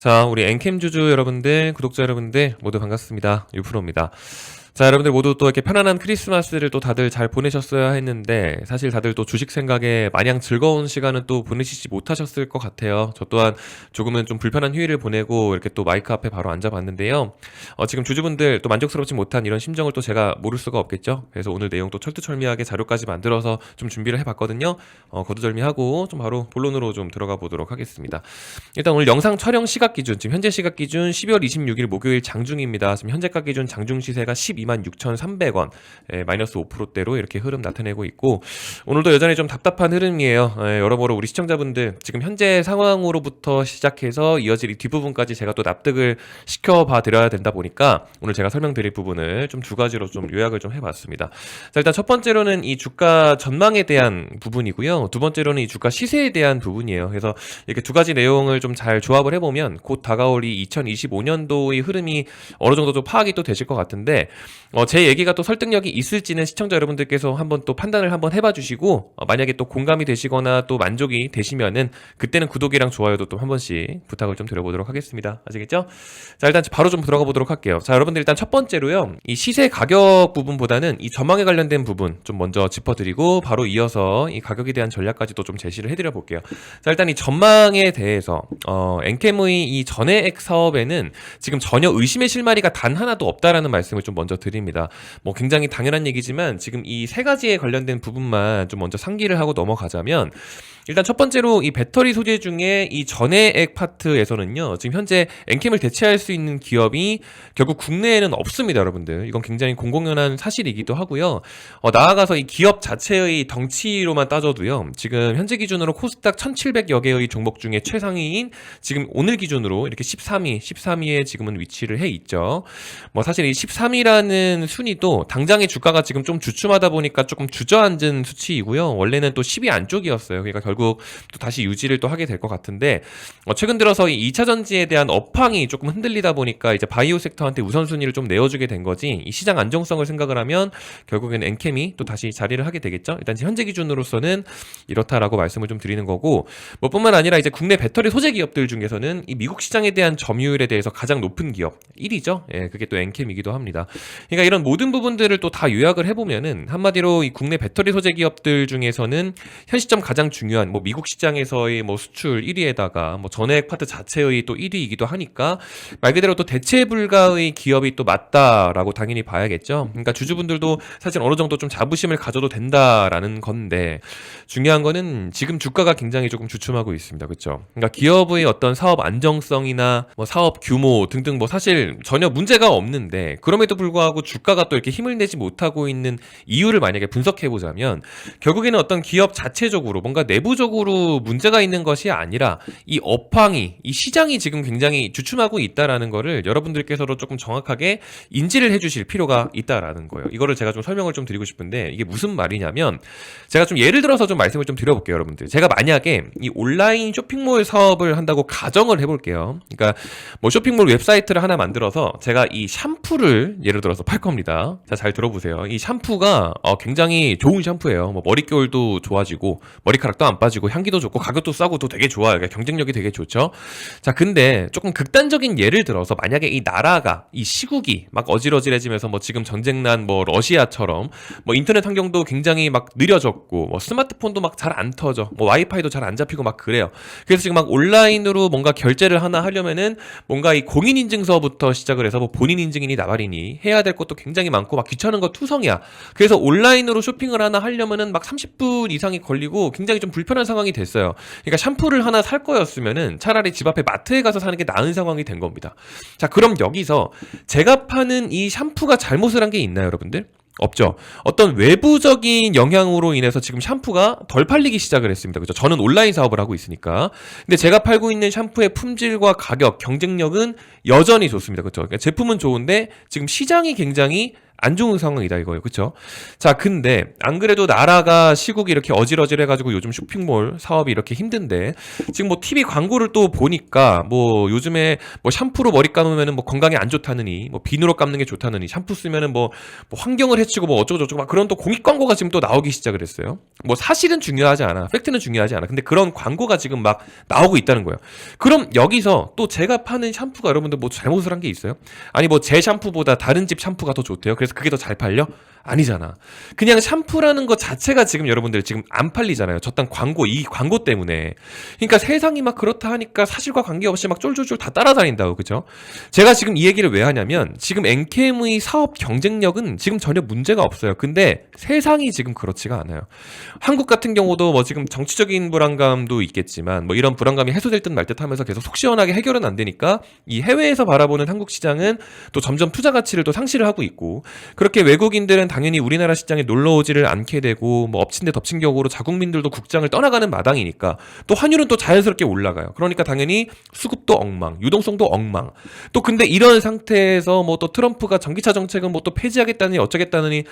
자, 우리 엔캠 주주 여러분들, 구독자 여러분들 모두 반갑습니다. 유프로입니다. 자, 여러분들 모두 또 이렇게 편안한 크리스마스를 또 다들 잘 보내셨어야 했는데, 사실 다들 또 주식 생각에 마냥 즐거운 시간은 또 보내시지 못하셨을 것 같아요. 저 또한 조금은 좀 불편한 휴일을 보내고 이렇게 또 마이크 앞에 바로 앉아봤는데요. 지금 주주분들 또 만족스럽지 못한 이런 심정을 또 제가 모를 수가 없겠죠. 그래서 오늘 내용 또 철두철미하게 자료까지 만들어서 좀 준비를 해봤거든요. 거두절미하고 좀 바로 본론으로 좀 들어가 보도록 하겠습니다. 일단 오늘 영상 촬영 시각 기준, 지금 현재 시각 기준 12월 26일 목요일 장중입니다. 지금 현재가 기준 장중 시세가 12만 6,300원, 마이너스 5%대로 이렇게 흐름 나타내고 있고, 오늘도 여전히 좀 답답한 흐름이에요. 여러모로 우리 시청자분들 지금 현재 상황으로부터 시작해서 이어질 이 뒷부분까지 제가 또 납득을 시켜봐 드려야 된다 보니까 오늘 제가 설명드릴 부분을 좀 두 가지로 좀 요약을 좀 해봤습니다. 자, 일단 첫 번째로는 이 주가 전망에 대한 부분이고요. 두 번째로는 이 주가 시세에 대한 부분이에요. 그래서 이렇게 두 가지 내용을 좀 잘 조합을 해보면 곧 다가올 이 2025년도의 흐름이 어느 정도 좀 파악이 또 되실 것 같은데, 제 얘기가 또 설득력이 있을지는 시청자 여러분들께서 한번 또 판단을 한번 해봐 주시고, 만약에 또 공감이 되시거나 또 만족이 되시면은 그때는 구독이랑 좋아요도 또 한 번씩 부탁을 좀 드려보도록 하겠습니다. 아시겠죠? 자, 일단 바로 좀 들어가 보도록 할게요. 자, 여러분들 일단 첫 번째로요, 이 시세 가격 부분보다는 이 전망에 관련된 부분 좀 먼저 짚어드리고 바로 이어서 이 가격에 대한 전략까지도 좀 제시를 해드려 볼게요. 자, 일단 이 전망에 대해서 엔캠의 이 전해액 사업에는 지금 전혀 의심의 실마리가 단 하나도 없다라는 말씀을 좀 먼저 드립니다. 뭐 굉장히 당연한 얘기지만 지금 이 세 가지에 관련된 부분만 좀 먼저 상기를 하고 넘어가자면, 일단 첫 번째로 이 배터리 소재 중에 이 전해액 파트에서는요, 지금 현재 엔캠을 대체할 수 있는 기업이 결국 국내에는 없습니다, 여러분들. 이건 굉장히 공공연한 사실이기도 하고요. 나아가서 이 기업 자체의 덩치로만 따져도요, 지금 현재 기준으로 코스닥 1,700여 개의 종목 중에 최상위인 지금 오늘 기준으로 이렇게 13위에 지금은 위치를 해 있죠. 뭐 사실 이 13위라는 순위도 당장의 주가가 지금 좀 주춤하다 보니까 조금 주저앉은 수치이고요. 원래는 또 10위 안쪽이었어요. 그러니까 결국 또 다시 유지를 또 하게 될 것 같은데, 최근 들어서 이 2차 전지에 대한 업황이 조금 흔들리다 보니까 이제 바이오 섹터한테 우선순위를 좀 내어주게 된 거지, 이 시장 안정성을 생각을 하면 결국에는 엔캠이 또 다시 자리를 하게 되겠죠. 일단 현재 기준으로서는 이렇다라고 말씀을 좀 드리는 거고, 뭐 뿐만 아니라 이제 국내 배터리 소재 기업들 중에서는 이 미국 시장에 대한 점유율에 대해서 가장 높은 기업 1위죠. 그게 또 엔캠이기도 합니다. 그러니까 이런 모든 부분들을 또 다 요약을 해보면은 한마디로 이 국내 배터리 소재 기업들 중에서는 현 시점 가장 중요한 뭐 미국 시장에서의 뭐 수출 1위에다가 뭐 전해액 파트 자체의 또 1위이기도 하니까 말 그대로 또 대체 불가의 기업이 또 맞다라고 당연히 봐야겠죠. 그러니까 주주분들도 사실 어느 정도 좀 자부심을 가져도 된다라는 건데, 중요한 거는 지금 주가가 굉장히 조금 주춤하고 있습니다. 그렇죠? 그러니까 기업의 어떤 사업 안정성이나 뭐 사업 규모 등등 뭐 사실 전혀 문제가 없는데, 그럼에도 불구하고 주가가 또 이렇게 힘을 내지 못하고 있는 이유를 만약에 분석해 보자면, 결국에는 어떤 기업 자체적으로 뭔가 내부적으로 문제가 있는 것이 아니라 이 업황이, 이 시장이 지금 굉장히 주춤하고 있다라는 거를 여러분들께서도 조금 정확하게 인지를 해주실 필요가 있다라는 거예요. 이거를 제가 좀 설명을 좀 드리고 싶은데, 이게 무슨 말이냐면, 제가 좀 예를 들어서 좀 말씀을 좀 드려볼게요, 여러분들. 제가 만약에 이 온라인 쇼핑몰 사업을 한다고 가정을 해볼게요. 그러니까 뭐 쇼핑몰 웹사이트를 하나 만들어서 제가 이 샴푸를 예를 들어서 팔 겁니다. 자, 잘 들어보세요. 이 샴푸가 굉장히 좋은 샴푸예요. 뭐 머릿결도 좋아지고 머리카락도 안 빠지고 향기도 좋고 가격도 싸고 또 되게 좋아요. 그러니까 경쟁력이 되게 좋죠. 자, 근데 조금 극단적인 예를 들어서 만약에 이 나라가, 이 시국이 막 어질어질해지면서 뭐 지금 전쟁난 뭐 러시아처럼 뭐 인터넷 환경도 굉장히 막 느려졌고 뭐 스마트폰도 막 잘 안 터져, 뭐 와이파이도 잘 안 잡히고 막 그래요. 그래서 지금 막 온라인으로 뭔가 결제를 하나 하려면은 뭔가 이 공인인증서부터 시작을 해서 뭐 본인 인증이니 나발이니 해야 될 것도 굉장히 많고 막 귀찮은 거 투성이야. 그래서 온라인으로 쇼핑을 하나 하려면은 막 30분 이상이 걸리고 굉장히 좀 불편한 상황이 됐어요. 그러니까 샴푸를 하나 살 거였으면은 차라리 집 앞에 마트에 가서 사는 게 나은 상황이 된 겁니다. 자, 그럼 여기서 제가 파는 이 샴푸가 잘못을 한 게 있나요, 여러분들? 없죠. 어떤 외부적인 영향으로 인해서 지금 샴푸가 덜 팔리기 시작을 했습니다. 그죠? 저는 온라인 사업을 하고 있으니까. 근데 제가 팔고 있는 샴푸의 품질과 가격, 경쟁력은 여전히 좋습니다. 그죠? 그러니까 제품은 좋은데 지금 시장이 굉장히 안 좋은 상황이다 이거예요. 그쵸? 자, 근데 안 그래도 나라가 시국이 이렇게 어질어질해가지고 요즘 쇼핑몰 사업이 이렇게 힘든데 지금 뭐 TV 광고를 또 보니까 뭐 요즘에 뭐 샴푸로 머리 감으면은 뭐 건강에 안 좋다느니 뭐 비누로 감는 게 좋다느니 샴푸 쓰면은 뭐 환경을 해치고 뭐 어쩌고저쩌고 막 그런 또 공익 광고가 지금 또 나오기 시작을 했어요. 뭐 사실은 중요하지 않아. 팩트는 중요하지 않아. 근데 그런 광고가 지금 막 나오고 있다는 거예요. 그럼 여기서 또 제가 파는 샴푸가 여러분들 뭐 잘못을 한 게 있어요? 아니 뭐 제 샴푸보다 다른 집 샴푸가 더 좋대요. 그래서 그게 더 잘 팔려? 아니잖아. 그냥 샴푸라는 것 자체가 지금 여러분들 지금 안 팔리잖아요. 저딴 광고, 이 광고 때문에. 그러니까 세상이 막 그렇다 하니까 사실과 관계없이 막 쫄쫄쫄 다 따라다닌다고, 그죠? 제가 지금 이 얘기를 왜 하냐면 지금 NKM의 사업 경쟁력은 지금 전혀 문제가 없어요. 근데 세상이 지금 그렇지가 않아요. 한국 같은 경우도 뭐 지금 정치적인 불안감도 있겠지만 뭐 이런 불안감이 해소될 듯 말 듯 하면서 계속 속 시원하게 해결은 안 되니까 이 해외에서 바라보는 한국 시장은 또 점점 투자 가치를 또 상실을 하고 있고 그렇게 외국인들은 당연히 우리나라 시장에 놀러 오지를 않게 되고 뭐 엎친 데 덮친 격으로 자국민들도 국장을 떠나가는 마당이니까 또 환율은 또 자연스럽게 올라가요. 그러니까 당연히 수급도 엉망, 유동성도 엉망. 또 근데 이런 상태에서 뭐 또 트럼프가 전기차 정책은 뭐 또 폐지하겠다니 어쩌겠다느니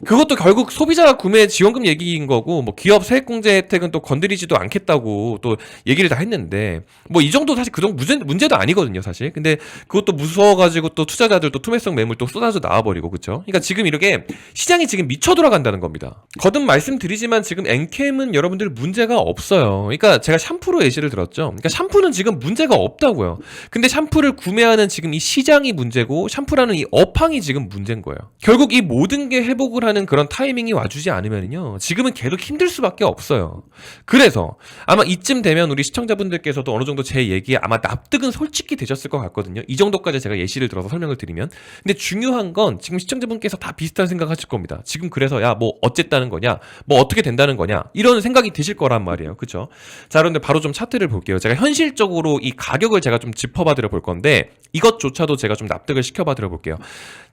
그것도 결국 소비자 구매 지원금 얘기인 거고 뭐 기업 세액공제 혜택은 또 건드리지도 않겠다고 또 얘기를 다 했는데 뭐 이 정도 사실 그 정도 문제도 아니거든요 사실. 근데 그것도 무서워가지고 또 투자자들 또 투매성 매물 또 쏟아져 나와버리고 그쵸? 그러니까 지금 이렇게 시장이 지금 미쳐 돌아간다는 겁니다. 거듭 말씀드리지만 지금 엔캠은 여러분들 문제가 없어요. 그러니까 제가 샴푸로 예시를 들었죠. 그러니까 샴푸는 지금 문제가 없다고요. 근데 샴푸를 구매하는 지금 이 시장이 문제고 샴푸라는 이 업황이 지금 문제인 거예요. 결국 이 모든 게 회복을 하는 그런 타이밍이 와주지 않으면요 지금은 계속 힘들 수밖에 없어요. 그래서 아마 이쯤 되면 우리 시청자분들께서도 어느 정도 제 얘기에 아마 납득은 솔직히 되셨을 것 같거든요. 이 정도까지 제가 예시를 들어서 설명을 드리면. 근데 중요한 건 지금 시청자분께서 다 비슷한 생각 하실 겁니다. 지금 그래서 야 뭐 어쨌다는 거냐 뭐 어떻게 된다는 거냐 이런 생각이 드실 거란 말이에요. 그쵸? 자, 그런데 바로 좀 차트를 볼게요. 제가 현실적으로 이 가격을 제가 좀 짚어봐 드려 볼 건데 이것조차도 제가 좀 납득을 시켜봐 드려 볼게요.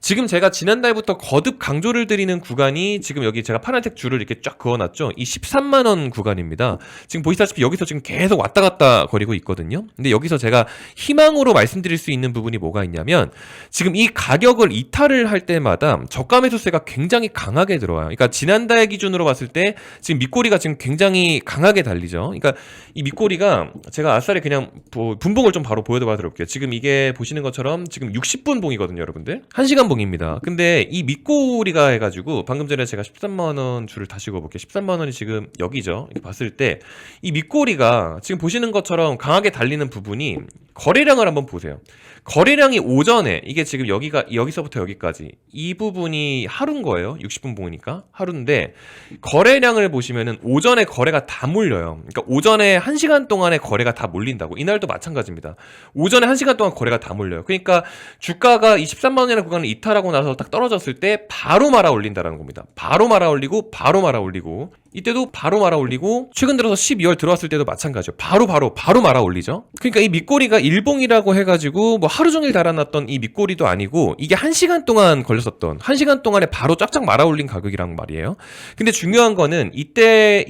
지금 제가 지난달부터 거듭 강조를 드리는 구간이 지금 여기 제가 파란색 줄을 이렇게 쫙 그어놨죠. 이 13만원 구간입니다. 지금 보시다시피 여기서 지금 계속 왔다 갔다 거리고 있거든요. 근데 여기서 제가 희망으로 말씀드릴 수 있는 부분이 뭐가 있냐면 지금 이 가격을 이탈을 할 때마다 저가 매수세가 굉장히 강하게 들어와요. 그러니까 지난달 기준으로 봤을 때 지금 밑꼬리가 지금 굉장히 강하게 달리죠. 그러니까 이 밑꼬리가 제가 아싸리 그냥 분봉을 좀 바로 보여봐 드릴게요. 지금 이게 보시는 것처럼 지금 60분 봉이거든요, 여러분들. 1시간 봉입니다. 근데 이 밑꼬리가 해가지고 방금 전에 제가 13만원 줄을 다시 그어볼게요. 13만원이 지금 여기죠. 이렇게 봤을 때 이 밑꼬리가 지금 보시는 것처럼 강하게 달리는 부분이 거래량을 한번 보세요. 거래량이 오전에 이게 지금 여기서부터 여기까지 이 부분이 하루인 거예요. 60분 봉이니까 하루인데 거래량을 보시면은 오전에 거래가 다 몰려요. 그러니까 오전에 1시간 동안에 거래가 다 몰린다고. 이날도 마찬가지입니다. 오전에 1시간 동안 거래가 다 몰려요. 그러니까 주가가 23만 원이라는 구간을 이탈하고 나서 딱 떨어졌을 때 바로 말아 올린다라는 겁니다. 바로 말아 올리고 바로 말아 올리고 이때도 바로 말아 올리고 최근 들어서 12월 들어왔을 때도 마찬가지죠. 바로 말아 올리죠. 그러니까 이 밑꼬리가 일봉이라고 해가지고 뭐 하루 종일 달아놨던 이 밑꼬리도 아니고 이게 1시간 동안 걸렸었던 1시간 동안에 바로 쫙쫙 말아 올린 가격이란 말이에요. 근데 중요한 거는 이때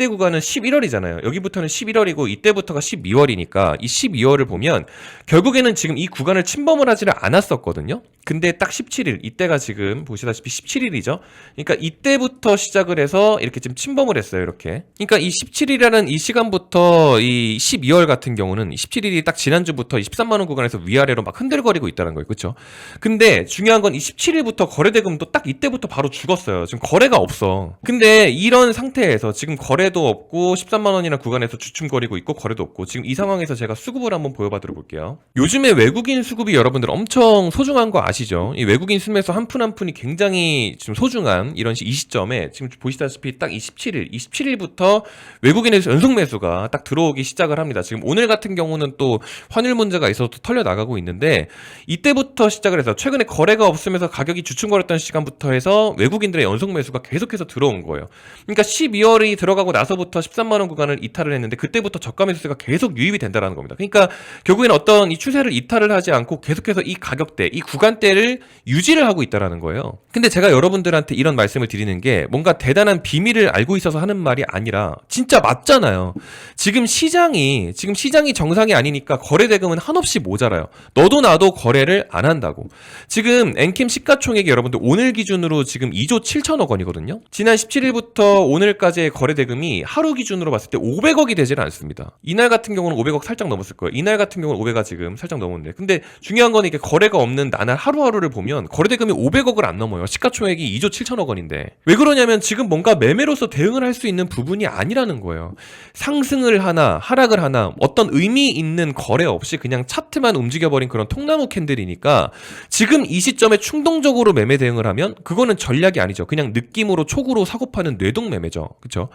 구간은 11월이잖아요. 여기부터는 11월이고 이때부터가 12월이니까 이 12월을 보면 결국에는 지금 이 구간을 침범을 하지를 않았었거든요. 근데 딱 17일 이때가 지금 보시다시피 17일이죠. 그러니까 이때부터 시작을 해서 이렇게 지금 침범을 했어요. 이렇게. 그러니까 이 17일이라는 이 시간부터 이 12월 같은 경우는 17일이 딱 지난주부터 23만원 구간에서 위아래로 막 흔들거리고 있다는 거예요. 그렇죠? 근데 중요한 건 이 17일부터 거래대금도 딱 이때부터 바로 죽었어요. 지금 거래가 없어. 근데 이런 상태에서 지금 거래도 없고 13만원이나 구간에서 주춤거리고 있고 거래도 없고 지금 이 상황에서 제가 수급을 한번 보여봐 드려볼게요. 요즘에 외국인 수급이 여러분들 엄청 소중한 거 아시죠? 이 외국인 수매수 한 푼 한 푼이 굉장히 지금 소중한 이런 이 시점에 지금 보시다시피 딱 27일부터 외국인에서 연속 매수가 딱 들어오기 시작을 합니다. 지금 오늘 같은 경우는 또 환율 문제가 있어서 또 털려 나가고 있는데 이때부터 시작을 해서 최근에 거래가 없으면서 가격이 주춤거렸던 시간부터 해서 외국인들의 연속 매수가 계속해서 들어온 거예요. 그러니까 12월이 들어가고 나서부터 13만원 구간을 이탈을 했는데 그때부터 저가 매수세가 계속 유입이 된다는 겁니다. 그러니까 결국에는 어떤 이 추세를 이탈을 하지 않고 계속해서 이 가격대, 이 구간대를 유지를 하고 있다는 거예요. 근데 제가 여러분들한테 이런 말씀을 드리는 게 뭔가 대단한 비밀을 알고 있어서 하는 말이 아니라 진짜 맞잖아요. 지금 시장이 정상이 아니니까 거래 대금은 한없이 모자라요. 너도 나도 거래를 안 한다고. 지금 엔캠 시가총액이 여러분들 오늘 기준으로 지금 2조 7천억 원이거든요. 지난 17일부터 오늘까지의 거래 대금이 하루 기준으로 봤을 때 500억이 되질 않습니다. 이날 같은 경우는 500억 살짝 넘었을 거예요. 이날 같은 경우는 500억 지금 살짝 넘었는데, 근데 중요한 건 이게 거래가 없는 나날 하루하루를 보면 거래 대금이 500억을 안 넘어요. 시가총액이 2조 7천억 원인데 왜 그러냐면 지금 뭔가 매매로서 대응을 할 수 있는 부분이 아니라는 거예요. 상승을 하나 하락을 하나 어떤 의미 있는 거래 없이 그냥 차트만 움직여버린 그런 통나무 캔들이니까 지금 이 시점에 충동적으로 매매 대응을 하면 그거는 전략이 아니죠. 그냥 느낌으로 촉으로 사고 파는 뇌동 매매죠. 그렇죠?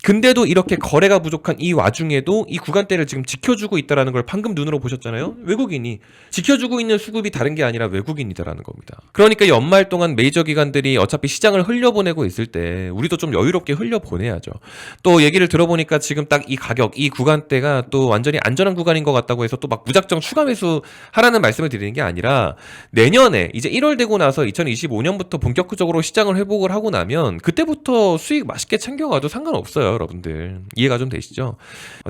근데도 이렇게 거래가 부족한 이 와중에도 이 구간대를 지금 지켜주고 있다는 걸 방금 눈으로 보셨잖아요. 외국인이 지켜주고 있는 수급이 다른 게 아니라 외국인이다라는 겁니다. 그러니까 연말 동안 메이저 기관들이 어차피 시장을 흘려보내고 있을 때 우리도 좀 여유롭게 흘려보내야죠. 또 얘기를 들어보니까 지금 딱 이 가격, 이 구간대가 또 완전히 안전한 구간인 것 같다고 해서 또 막 무작정 추가 매수 하라는 말씀을 드리는 게 아니라 내년에 이제 1월 되고 나서 2025년부터 본격적으로 시장을 회복을 하고 나면 그때부터 수익 맛있게 챙겨가도 상관없어요, 여러분들. 이해가 좀 되시죠?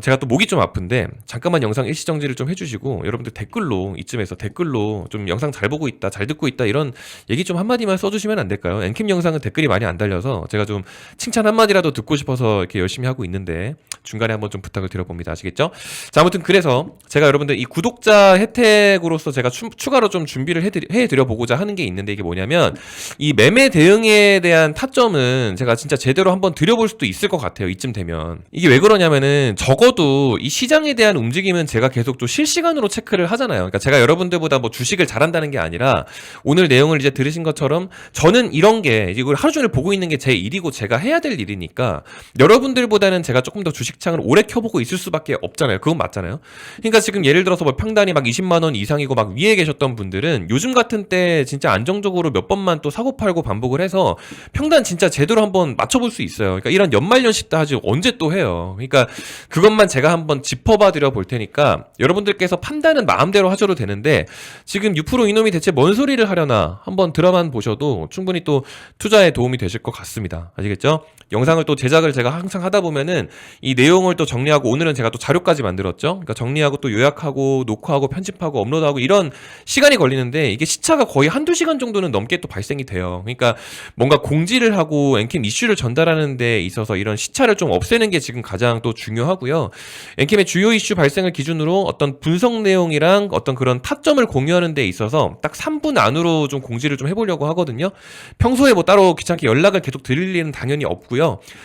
제가 또 목이 좀 아픈데 잠깐만 영상 일시정지를 좀 해주시고 여러분들 댓글로 이쯤에서 댓글로 좀 영상 잘 보고 있다, 잘 듣고 있다 이런 얘기 좀 한마디만 써주시면 안 될까요? 엔캠 영상은 댓글이 많이 안 달려서 제가 좀 칭찬 한마디라도 듣고 싶어서 이렇게 열심히 하고 있는데 중간에 한번 좀 부탁을 드려봅니다. 아시겠죠? 자, 아무튼 그래서 제가 여러분들 이 구독자 혜택으로서 제가 추가로 좀 준비를 해드려보고자 하는 게 있는데 이게 뭐냐면 이 매매 대응에 대한 타점은 제가 진짜 제대로 한번 드려볼 수도 있을 것 같아요. 이쯤 되면. 이게 왜 그러냐면은 적어도 이 시장에 대한 움직임은 제가 계속 좀 실시간으로 체크를 하잖아요. 그러니까 제가 여러분들보다 뭐 주식을 잘한다는 게 아니라 오늘 내용을 이제 들으신 것처럼 저는 이런 게 이걸 하루 종일 보고 있는 게 제 일이고 제가 해야 될 일이니까 여러분들보다는 제가 조금 더 주식창을 오래 켜보고 있을 수밖에 없잖아요. 그건 맞잖아요. 그러니까 지금 예를 들어서 뭐 평단이 막 20만 원 이상이고 막 위에 계셨던 분들은 요즘 같은 때 진짜 안정적으로 몇 번만 또 사고 팔고 반복을 해서 평단 진짜 제대로 한번 맞춰볼 수 있어요. 그러니까 이런 연말연시 때 하지 언제 또 해요. 그러니까 그것만 제가 한번 짚어봐 드려 볼 테니까 여러분들께서 판단은 마음대로 하셔도 되는데 지금 6% 이놈이 대체 뭔 소리를 하려나 한번 들어만 보셔도 충분히 또 투자에 도움이 되실 것 같습니다. 아시겠죠? 영상을 또 제작을 제가 항상 하다 보면은 이 내용을 또 정리하고 오늘은 제가 또 자료까지 만들었죠. 그러니까 정리하고 또 요약하고 녹화하고 편집하고 업로드하고 이런 시간이 걸리는데 이게 시차가 거의 한두 시간 정도는 넘게 또 발생이 돼요. 그러니까 뭔가 공지를 하고 엔캠 이슈를 전달하는 데 있어서 이런 시차를 좀 없애는 게 지금 가장 또 중요하고요. 엔캠의 주요 이슈 발생을 기준으로 어떤 분석 내용이랑 어떤 그런 타점을 공유하는 데 있어서 딱 3분 안으로 좀 공지를 좀 해보려고 하거든요. 평소에 뭐 따로 귀찮게 연락을 계속 드릴 일은 당연히 없고요.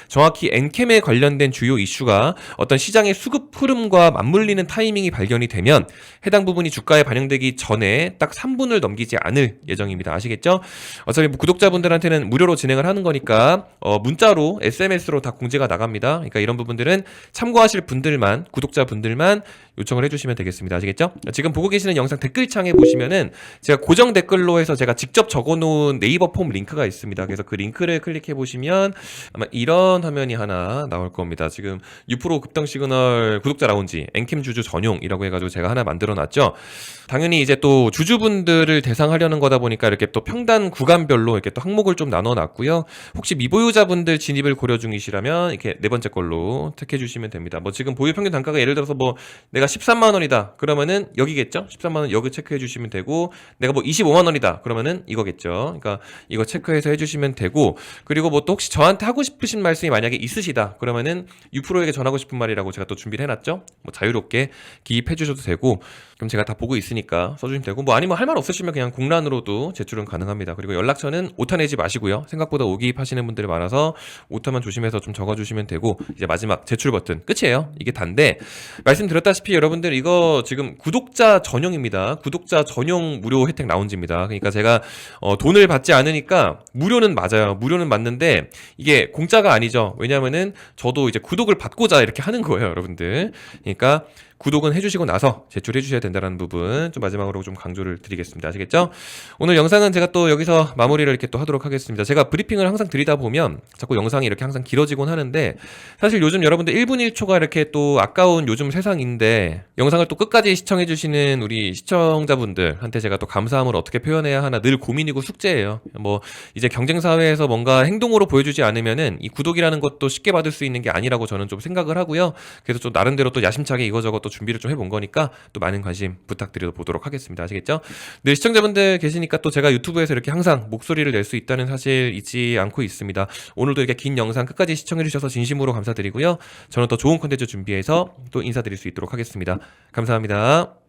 정확히 엔캠에 관련된 주요 이슈가 어떤 시장의 수급 흐름과 맞물리는 타이밍이 발견이 되면 해당 부분이 주가에 반영되기 전에 딱 3분을 넘기지 않을 예정입니다. 아시겠죠? 어차피 뭐 구독자분들한테는 무료로 진행을 하는 거니까 문자로 SMS로 다 공지가 나갑니다. 그러니까 이런 부분들은 참고하실 분들만, 구독자분들만 요청을 해주시면 되겠습니다. 아시겠죠? 지금 보고 계시는 영상 댓글창에 보시면은 제가 고정 댓글로 해서 제가 직접 적어놓은 네이버 폼 링크가 있습니다. 그래서 그 링크를 클릭해 보시면 아마 이런 화면이 하나 나올 겁니다. 지금 6% 급등 시그널 구독자 라운지 엔캠 주주 전용이라고 해가지고 제가 하나 만들어놨죠. 당연히 이제 또 주주분들을 대상하려는 거다 보니까 이렇게 또 평단 구간별로 이렇게 또 항목을 좀 나눠놨고요. 혹시 미보유자분들 진입을 고려 중이시라면 이렇게 네 번째 걸로 택해 주시면 됩니다. 뭐 지금 보유 평균 단가가 예를 들어서 뭐 내가 13만 원이다 그러면은 여기겠죠. 13만 원 여기 체크해 주시면 되고 내가 뭐 25만 원이다 그러면은 이거겠죠. 그러니까 이거 체크해서 해주시면 되고 그리고 뭐 또 혹시 저한테 하고 싶으신 말씀이 만약에 있으시다 그러면은 6%에게 전하고 싶은 말이라고 제가 또 준비를 해놨죠. 뭐 자유롭게 기입해 주셔도 되고 그럼 제가 다 보고 있으니까 써주시면 되고 뭐 아니면 할 말 없으시면 그냥 공란으로도 제출은 가능합니다. 그리고 연락처는 오타 내지 마시고요. 생각보다 오기입하시는 분들이 많아서 오타만 조심해서 좀 적어주시면 되고 이제 마지막 제출 버튼 끝이에요. 이게 단데 말씀드렸다시피 여러분들 이거 지금 구독자 전용입니다. 구독자 전용 무료 혜택 라운지입니다. 그러니까 제가 돈을 받지 않으니까 무료는 맞아요. 무료는 맞는데 이게 공짜가 아니죠. 왜냐면은 저도 이제 구독을 받고자 이렇게 하는 거예요, 여러분들. 그러니까 구독은 해주시고 나서 제출해 주셔야 된다는 부분 좀 마지막으로 좀 강조를 드리겠습니다. 아시겠죠? 오늘 영상은 제가 또 여기서 마무리를 이렇게 또 하도록 하겠습니다. 제가 브리핑을 항상 드리다 보면 자꾸 영상이 이렇게 항상 길어지곤 하는데 사실 요즘 여러분들 1분 1초가 이렇게 또 아까운 요즘 세상인데 있는데 영상을 또 끝까지 시청해주시는 우리 시청자분들한테 제가 또 감사함을 어떻게 표현해야 하나 늘 고민이고 숙제예요. 뭐 이제 경쟁 사회에서 뭔가 행동으로 보여주지 않으면은 이 구독이라는 것도 쉽게 받을 수 있는 게 아니라고 저는 좀 생각을 하고요. 그래서 좀 나름대로 또 야심차게 이거저거 또 준비를 좀 해본 거니까 또 많은 관심 부탁드려 보도록 하겠습니다. 아시겠죠? 늘 시청자분들 계시니까 또 제가 유튜브에서 이렇게 항상 목소리를 낼 수 있다는 사실 잊지 않고 있습니다. 오늘도 이렇게 긴 영상 끝까지 시청해주셔서 진심으로 감사드리고요. 저는 더 좋은 콘텐츠 준비해서 또 인사드릴 수 있도록 하겠습니다. 감사합니다.